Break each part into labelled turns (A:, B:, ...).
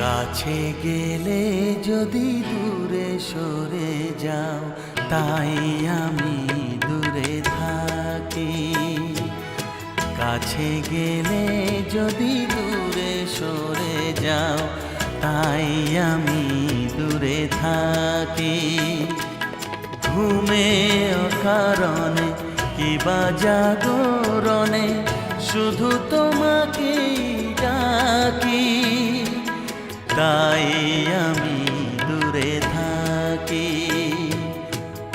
A: কাছে গেলে যদি দূরে সরে যাও, তাই আমি দূরে থাকি। কাছে গেলে যদি দূরে সরে যাও, তাই আমি দূরে থাকি। ঘুমে অকারণে কিবা জাগরণে শুধু তোমাকেই ডাকি, তাই আমি দূরে থাকি।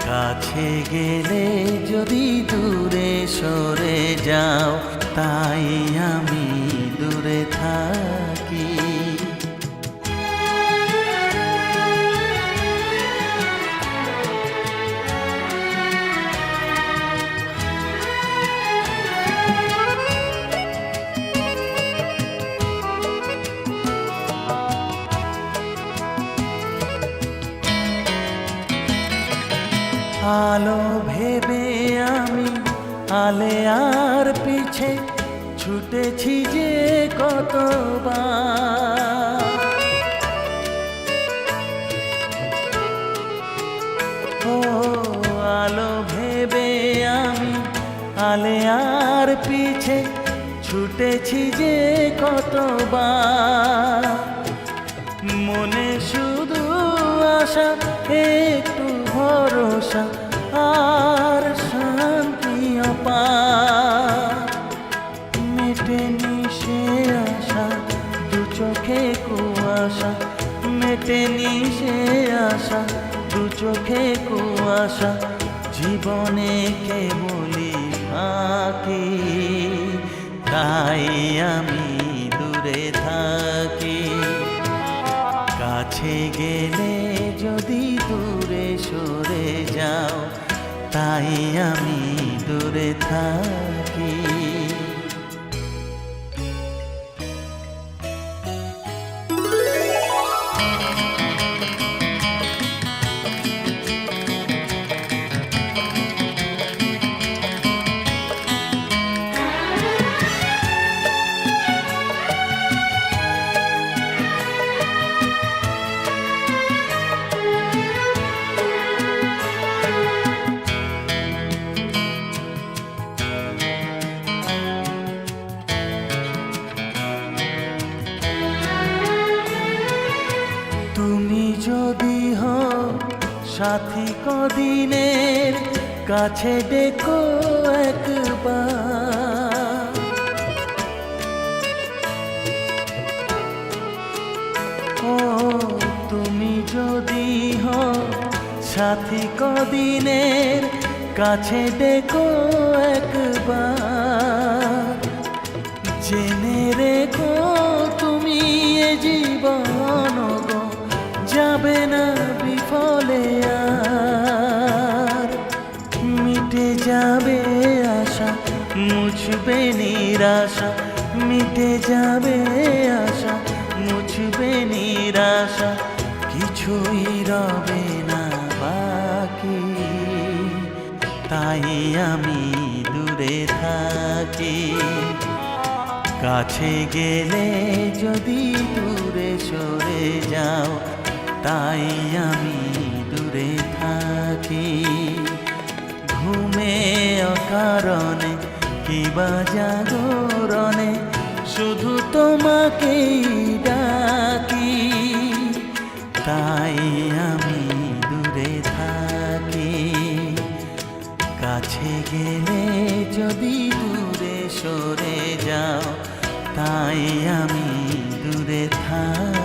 A: কাছে গেলে যদি দূরে সরে যাও, তাই আমি দূরে থাকি। আলো ভেবে আমি আলেয়ার পিছে ছুটেছি যে কতবার। ও আলো ভেবে আমি আলেয়ার পিছে ছুটেছি যে কতবার। মনে শুধু আশা, একটু ভরসা আর শান্তি অপার। মেটেনি সে আশা, দু চোখে কুয়াশা। মেটেনি সে আশা, দু চোখে কুয়াশা। জীবনে কেবলই ফাঁকি, তাই আমি দূরে থাকি। কাছে গেলে যদি দূরে সরে যাও, তাই আমি দূরে থাকি। তুমি যদি হও সাথী কদিনের, কাছে ডেকো একবার। ও তুমি যদি হও সাথী কদিনের, কাছে ডেকো একবার। জেনে রেখো তুমি এ জীবন যাবে না বিফলে আর। মিটে যাবে আশা, মুছবে নিরাশা। মিটে যাবে আশা, মুছবে নিরাশা। কিছুই রবে না বাকি, তাই আমি দূরে থাকি। কাছে গেলে যদি দূরে সরে যাও, তাই আমি দূরে থাকি। ঘুমে অকারণে কিবা জাগরণে শুধু তোমাকেই ডাকি, তাই আমি দূরে থাকি। কাছে গেলে যদি দূরে সরে যাও, তাই আমি দূরে থাকি।